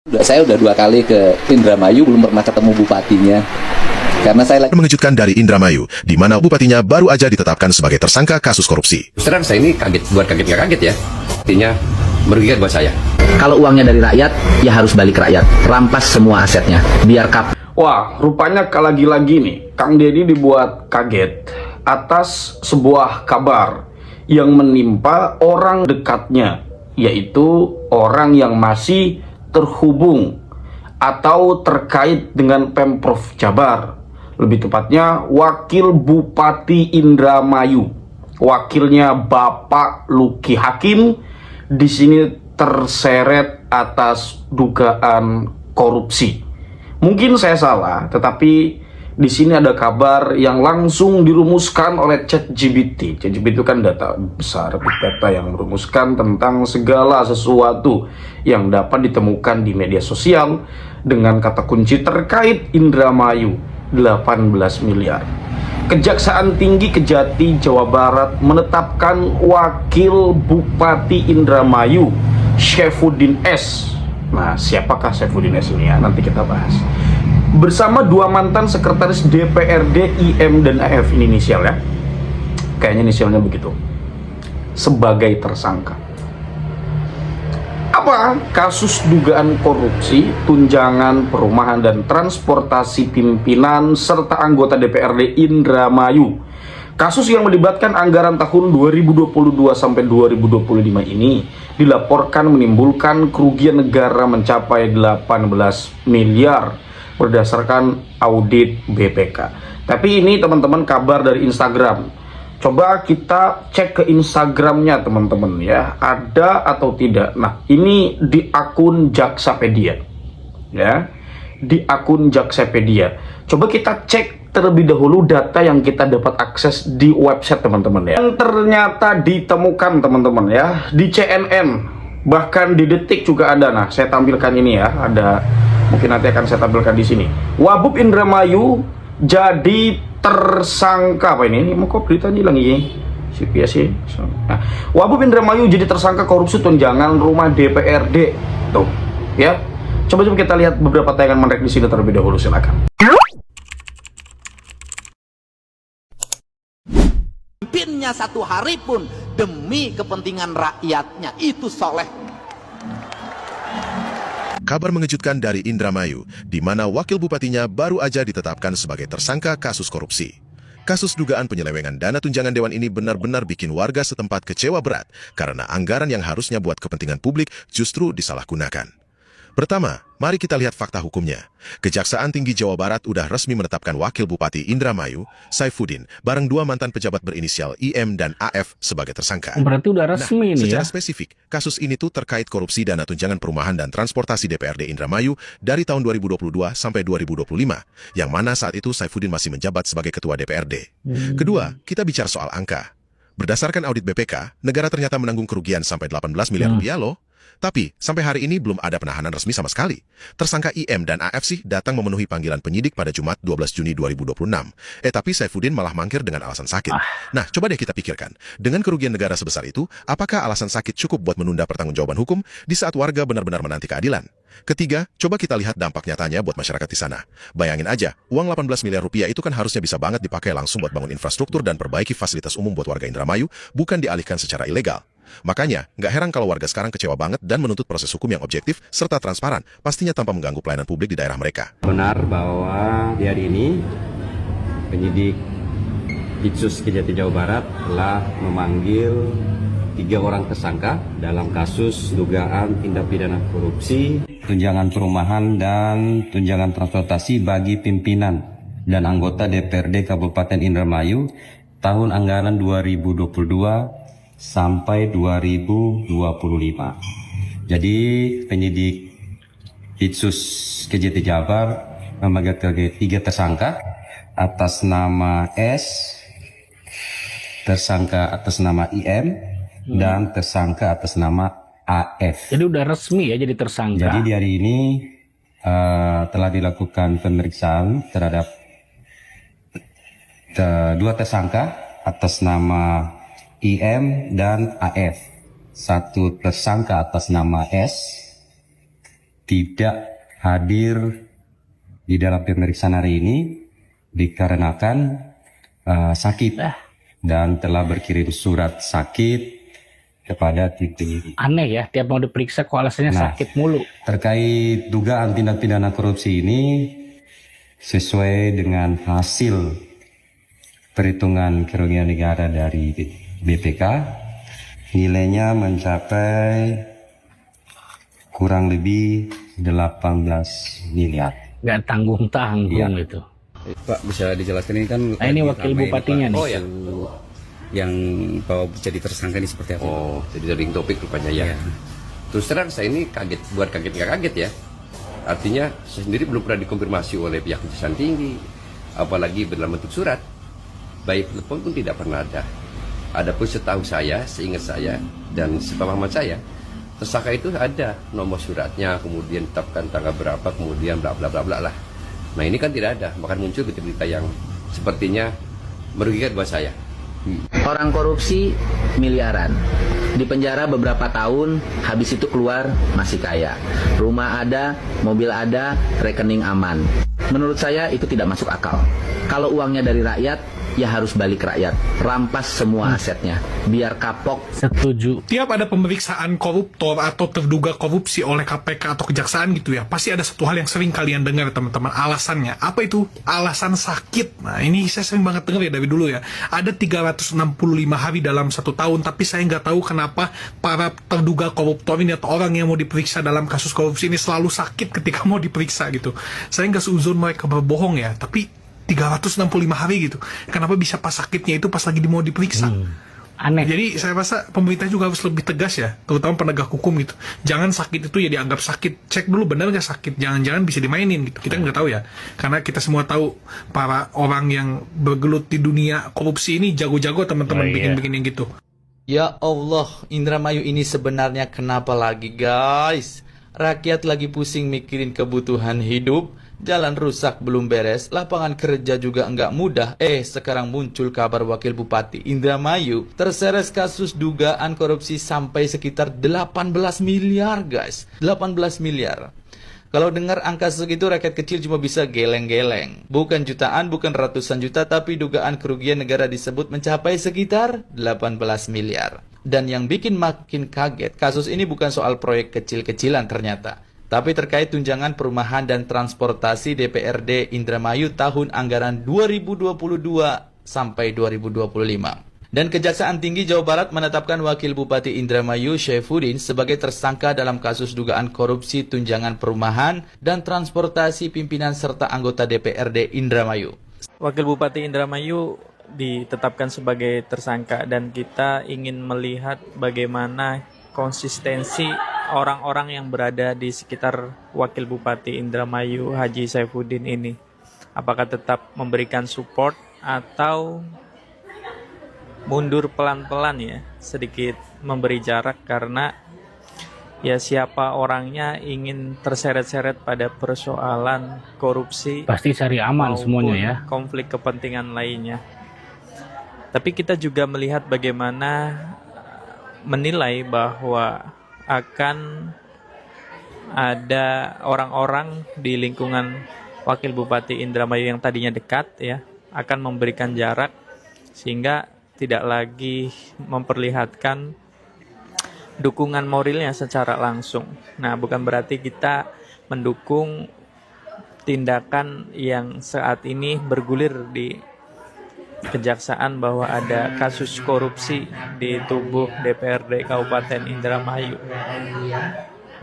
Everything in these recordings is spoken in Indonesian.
Saya udah 2 kali ke Indramayu, belum pernah ketemu bupatinya. Karena saya lagi Mengejutkan dari Indramayu, di mana bupatinya baru aja ditetapkan sebagai tersangka kasus korupsi. Terus terang saya ini kaget, buat kaget nggak kaget ya. Artinya merugikan buat saya. Kalau uangnya dari rakyat, ya harus balik ke rakyat. Rampas semua asetnya, biar Wah, rupanya lagi-lagi nih, Kang Deddy dibuat kaget atas sebuah kabar yang menimpa orang dekatnya, yaitu orang yang masih terhubung atau terkait dengan Pemprov Jabar. Lebih tepatnya, Wakil Bupati Indramayu, wakilnya Bapak Luki Hakim, di sini terseret atas dugaan korupsi. Mungkin saya salah, tetapi di sini ada kabar yang langsung dirumuskan oleh ChatGPT. ChatGPT itu kan data besar, big data yang merumuskan tentang segala sesuatu yang dapat ditemukan di media sosial dengan kata kunci terkait Indramayu 18 miliar. Kejaksaan Tinggi Kejati Jawa Barat menetapkan Wakil Bupati Indramayu Syaifuddin S. Nah, siapakah Syaifuddin S ini ya? Nanti kita bahas. Bersama 2 mantan sekretaris DPRD IM dan AF, ini inisial ya. Kayaknya inisialnya begitu. Sebagai tersangka. Apa? Kasus dugaan korupsi, tunjangan perumahan dan transportasi pimpinan serta anggota DPRD Indramayu. Kasus yang melibatkan anggaran tahun 2022 sampai 2025 ini dilaporkan menimbulkan kerugian negara mencapai 18 miliar berdasarkan audit BPK. Tapi ini teman-teman kabar dari Instagram. Coba kita cek ke Instagramnya teman-teman ya, ada atau tidak. Nah, ini di akun Jaksapedia ya, di akun Jaksapedia. Coba kita cek terlebih dahulu data yang kita dapat akses di website teman-teman ya. Yang ternyata ditemukan teman-teman ya di CNN, bahkan di Detik juga ada. Nah, saya tampilkan ini ya, ada, mungkin nanti akan saya tampilkan di sini. Wabub Indramayu jadi tersangka apa ini? Mau kok beritanya hilang ini? CPS. Nah, Wabub Indramayu jadi tersangka korupsi tunjangan rumah DPRD. Tuh, ya. Coba kita lihat beberapa tayangan menarik di sini terlebih dahulu, silakan. pimpinnya 1 hari pun demi kepentingan rakyatnya, itu soleh. Kabar mengejutkan dari Indramayu, di mana wakil bupatinya baru aja ditetapkan sebagai tersangka kasus korupsi. Kasus dugaan penyelewengan dana tunjangan dewan ini benar-benar bikin warga setempat kecewa berat karena anggaran yang harusnya buat kepentingan publik justru disalahgunakan. Pertama, mari kita lihat fakta hukumnya. Kejaksaan Tinggi Jawa Barat udah resmi menetapkan Wakil Bupati Indramayu, Syaifuddin, bareng 2 mantan pejabat berinisial IM dan AF sebagai tersangka. Berarti udah resmi nih secara ya? spesifik, kasus ini tuh terkait korupsi dana tunjangan perumahan dan transportasi DPRD Indramayu dari tahun 2022 sampai 2025, yang mana saat itu Syaifuddin masih menjabat sebagai Ketua DPRD. Kedua, kita bicara soal angka. Berdasarkan audit BPK, negara ternyata menanggung kerugian sampai 18 miliar rupiah loh. Tapi, sampai hari ini belum ada penahanan resmi sama sekali. Tersangka IM dan AF sih datang memenuhi panggilan penyidik pada Jumat 12 Juni 2026. Tapi Syaifuddin malah mangkir dengan alasan sakit. Nah, coba deh kita pikirkan. Dengan kerugian negara sebesar itu, apakah alasan sakit cukup buat menunda pertanggungjawaban hukum di saat warga benar-benar menanti keadilan? Ketiga, coba kita lihat dampak nyatanya buat masyarakat di sana. Bayangin aja, uang 18 miliar rupiah itu kan harusnya bisa banget dipakai langsung buat bangun infrastruktur dan perbaiki fasilitas umum buat warga Indramayu, bukan dialihkan secara ilegal. Makanya, nggak heran kalau warga sekarang kecewa banget dan menuntut proses hukum yang objektif serta transparan, pastinya tanpa mengganggu pelayanan publik di daerah mereka. Benar bahwa di hari ini penyidik Ditsus Kejati Jawa Barat telah memanggil 3 orang tersangka dalam kasus dugaan tindak pidana korupsi, tunjangan perumahan dan tunjangan transportasi bagi pimpinan dan anggota DPRD Kabupaten Indramayu tahun anggaran 2022 sampai 2025. Jadi penyidik Ditsus Kejati Jabar memanggil 3 tersangka atas nama S, tersangka atas nama IM, dan tersangka atas nama AF. Jadi udah resmi ya jadi tersangka. Jadi di hari ini telah dilakukan pemeriksaan terhadap 2 tersangka atas nama IM dan AF. 1 tersangka atas nama S tidak hadir di dalam pemeriksaan hari ini dikarenakan sakit dan telah berkirim surat sakit kepada tim. Aneh ya, tiap mau diperiksa kok alasannya sakit mulu. Terkait dugaan tindak pidana korupsi ini, sesuai dengan hasil perhitungan kerugian negara dari BPK, nilainya mencapai kurang lebih 18 miliar. Nggak tanggung-tanggung Iya. itu. Pak, bisa dijelaskan ini kan? Nah, ini wakil bupatinya nih. Oh ya. Yang bahwa jadi tersangka ini seperti apa? Oh, jadi trending topik rupanya ya. Iya. Terus terang saya ini kaget, buat kaget nggak kaget ya. Artinya saya sendiri belum pernah dikonfirmasi oleh pihak Kejaksaan Tinggi, apalagi dalam bentuk surat. Baik telepon pun tidak pernah ada. Adapun setahu saya, seingat saya dan sepemahaman saya, tersangka itu ada nomor suratnya, kemudian tetapkan tanggal berapa, kemudian bla bla bla bla lah. Nah ini kan tidak ada, bahkan muncul berita-berita yang sepertinya merugikan buat saya. Orang korupsi miliaran, di penjara beberapa tahun, habis itu keluar masih kaya. Rumah ada, mobil ada, rekening aman. Menurut saya itu tidak masuk akal. Kalau uangnya dari rakyat, ya harus balik rakyat. Rampas semua asetnya, biar kapok. Setuju. Tiap ada pemeriksaan koruptor atau terduga korupsi oleh KPK atau kejaksaan gitu ya, pasti ada satu hal yang sering kalian dengar teman-teman, alasannya. Apa itu? Alasan sakit. Nah ini saya sering banget dengar ya dari dulu ya. Ada 365 hari dalam 1 tahun, tapi saya nggak tahu kenapa para terduga koruptor ini atau orang yang mau diperiksa dalam kasus korupsi ini selalu sakit ketika mau diperiksa gitu. Saya nggak seuzon mereka berbohong ya, tapi 365 hari gitu. Kenapa bisa pas sakitnya itu pas lagi mau diperiksa? Aneh. Jadi saya rasa pemerintah juga harus lebih tegas ya, terutama penegak hukum gitu. Jangan sakit itu ya dianggap sakit. Cek dulu benar nggak sakit. Jangan-jangan bisa dimainin gitu. Kita nggak tahu ya. Karena kita semua tahu para orang yang bergelut di dunia korupsi ini jago-jago teman-teman bikin-bikin yang gitu. Ya Allah, Indramayu ini sebenarnya kenapa lagi guys? Rakyat lagi pusing mikirin kebutuhan hidup, jalan rusak belum beres, lapangan kerja juga enggak mudah. Sekarang muncul kabar wakil bupati Indramayu terseret kasus dugaan korupsi sampai sekitar 18 miliar guys. 18 miliar. Kalau dengar angka segitu rakyat kecil cuma bisa geleng-geleng. Bukan jutaan, bukan ratusan juta, tapi dugaan kerugian negara disebut mencapai sekitar 18 miliar. Dan yang bikin makin kaget, kasus ini bukan soal proyek kecil-kecilan ternyata, tapi terkait tunjangan perumahan dan transportasi DPRD Indramayu tahun anggaran 2022 sampai 2025. Dan Kejaksaan Tinggi Jawa Barat menetapkan Wakil Bupati Indramayu Syaifuddin sebagai tersangka dalam kasus dugaan korupsi tunjangan perumahan dan transportasi pimpinan serta anggota DPRD Indramayu. Wakil Bupati Indramayu ditetapkan sebagai tersangka dan kita ingin melihat bagaimana konsistensi orang-orang yang berada di sekitar Wakil Bupati Indramayu Haji Syaifuddin ini. Apakah tetap memberikan support atau mundur pelan-pelan ya, sedikit memberi jarak karena ya siapa orangnya ingin terseret-seret pada persoalan korupsi. Pasti cari aman semuanya ya. Konflik kepentingan lainnya. Tapi kita juga melihat bagaimana menilai bahwa akan ada orang-orang di lingkungan Wakil Bupati Indramayu yang tadinya dekat ya, akan memberikan jarak sehingga tidak lagi memperlihatkan dukungan moralnya secara langsung. Nah, bukan berarti kita mendukung tindakan yang saat ini bergulir di Kejaksaan bahwa ada kasus korupsi di tubuh DPRD Kabupaten Indramayu.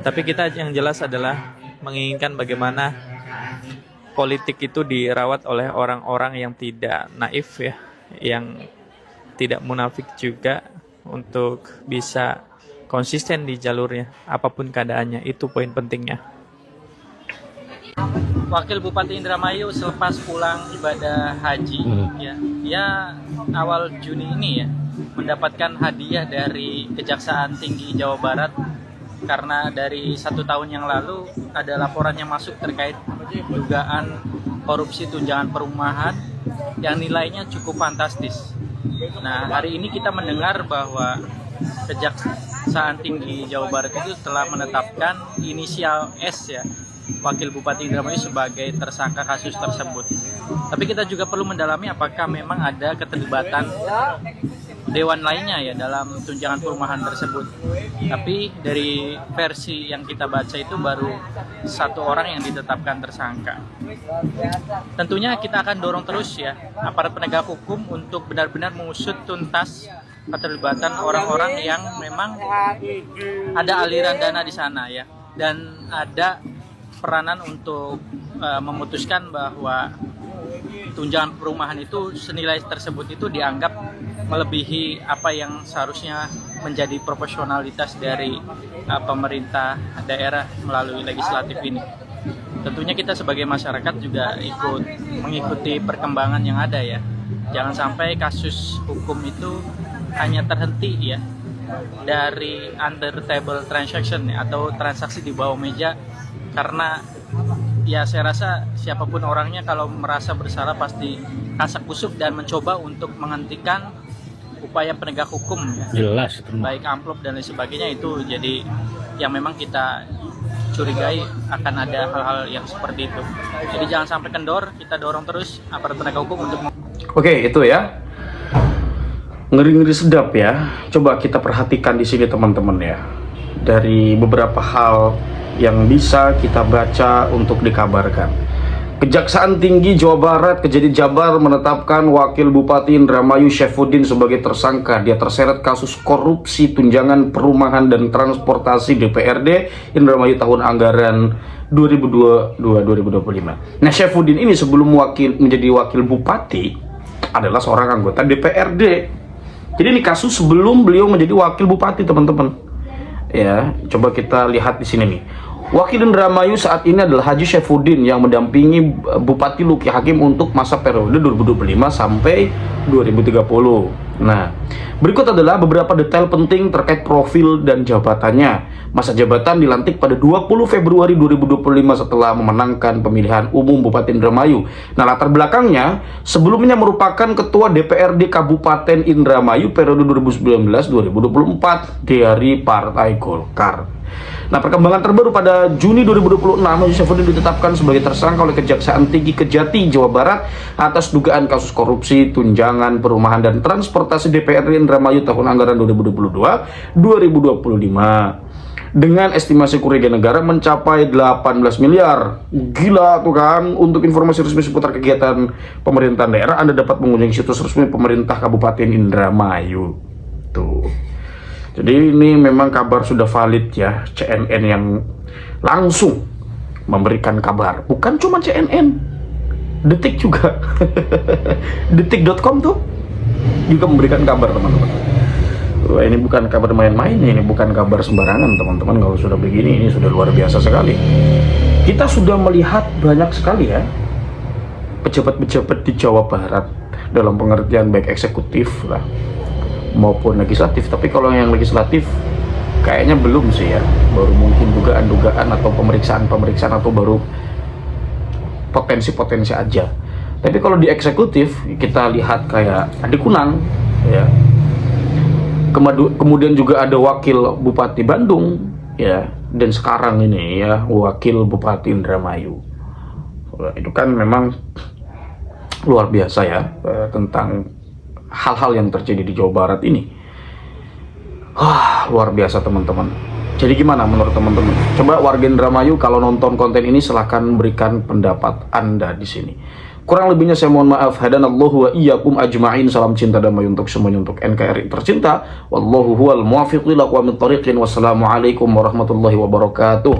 Tapi kita yang jelas adalah menginginkan bagaimana politik itu dirawat oleh orang-orang yang tidak naif ya, yang tidak munafik juga untuk bisa konsisten di jalurnya apapun keadaannya. Itu poin pentingnya. Wakil Bupati Indramayu selepas pulang ibadah haji ya awal Juni ini ya mendapatkan hadiah dari Kejaksaan Tinggi Jawa Barat karena dari 1 tahun yang lalu ada laporan yang masuk terkait dugaan korupsi tunjangan perumahan yang nilainya cukup fantastis. Nah, hari ini kita mendengar bahwa Kejaksaan Tinggi Jawa Barat itu telah menetapkan inisial S ya, Wakil Bupati Indramayu sebagai tersangka kasus tersebut. Tapi kita juga perlu mendalami apakah memang ada keterlibatan dewan lainnya ya dalam tunjangan perumahan tersebut. Tapi dari versi yang kita baca itu baru 1 orang yang ditetapkan tersangka. Tentunya kita akan dorong terus ya aparat penegak hukum untuk benar-benar mengusut tuntas keterlibatan orang-orang yang memang ada aliran dana di sana ya, dan ada peranan untuk memutuskan bahwa tunjangan perumahan itu senilai tersebut itu dianggap melebihi apa yang seharusnya menjadi proporsionalitas dari pemerintah daerah melalui legislatif ini. Tentunya kita sebagai masyarakat juga ikut mengikuti perkembangan yang ada ya. Jangan sampai kasus hukum itu hanya terhenti ya dari under table transaction ya, atau transaksi di bawah meja, karena ya saya rasa siapapun orangnya kalau merasa bersalah pasti kasak kusuk dan mencoba untuk menghentikan upaya penegak hukum ya. Jelas. Baik amplop dan lain sebagainya, itu jadi yang memang kita curigai akan ada hal-hal yang seperti itu. Jadi jangan sampai kendor, kita dorong terus aparat penegak hukum untuk Oke, itu ya. Ngeri-ngeri sedap ya. Coba kita perhatikan di sini teman-teman ya. Dari beberapa hal yang bisa kita baca untuk dikabarkan. Kejaksaan Tinggi Jawa Barat Kejati Jabar menetapkan Wakil Bupati Indramayu Syaifuddin sebagai tersangka. Dia terseret kasus korupsi tunjangan perumahan dan transportasi DPRD Indramayu tahun anggaran 2022-2025. Nah, Syaifuddin ini sebelum menjadi wakil bupati adalah seorang anggota DPRD. Jadi ini kasus sebelum beliau menjadi wakil bupati, teman-teman. Ya, coba kita lihat di sini nih. Wakil Indramayu saat ini adalah Haji Syaifuddin yang mendampingi Bupati Luki Hakim untuk masa periode 2025 sampai 2030. Nah, berikut adalah beberapa detail penting terkait profil dan jabatannya. Masa jabatan dilantik pada 20 Februari 2025 setelah memenangkan pemilihan umum Bupati Indramayu. Nah, latar belakangnya sebelumnya merupakan Ketua DPRD Kabupaten Indramayu periode 2019-2024 dari Partai Golkar. Nah, perkembangan terbaru pada Juni 2026, Haji Syaifuddin ditetapkan sebagai tersangka oleh Kejaksaan Tinggi Kejati Jawa Barat atas dugaan kasus korupsi tunjangan perumahan dan transportasi DPRD Indramayu tahun anggaran 2022-2025 dengan estimasi kerugian negara mencapai 18 miliar. Gila tuh kan. Untuk informasi resmi seputar kegiatan pemerintahan daerah, Anda dapat mengunjungi situs resmi pemerintah Kabupaten Indramayu. Tuh. Jadi ini memang kabar sudah valid ya, CNN yang langsung memberikan kabar. Bukan cuma CNN, Detik juga. Detik.com tuh juga memberikan kabar, teman-teman. Wah, ini bukan kabar main-main, ini bukan kabar sembarangan, teman-teman. Kalau sudah begini, ini sudah luar biasa sekali. Kita sudah melihat banyak sekali ya pejabat-pejabat di Jawa Barat dalam pengertian baik eksekutif lah maupun legislatif. Tapi kalau yang legislatif kayaknya belum sih ya, baru mungkin dugaan-dugaan atau pemeriksaan-pemeriksaan atau baru potensi-potensi aja. Tapi kalau di eksekutif kita lihat kayak Andi Kunang ya, kemudian juga ada Wakil Bupati Bandung ya, dan sekarang ini ya Wakil Bupati Indramayu. Itu kan memang luar biasa ya tentang hal-hal yang terjadi di Jawa Barat ini. Wah, luar biasa teman-teman. Jadi gimana menurut teman-teman? Coba warga Indramayu kalau nonton konten ini silahkan berikan pendapat Anda di sini. Kurang lebihnya saya mohon maaf. Hadanallahu wa iyyakum ajma'in. Salam cinta damai untuk semuanya, untuk NKRI tercinta. Wallahu huwal muwaffiq ila aqwamit thoriqin. Wassalamualaikum warahmatullahi wabarakatuh.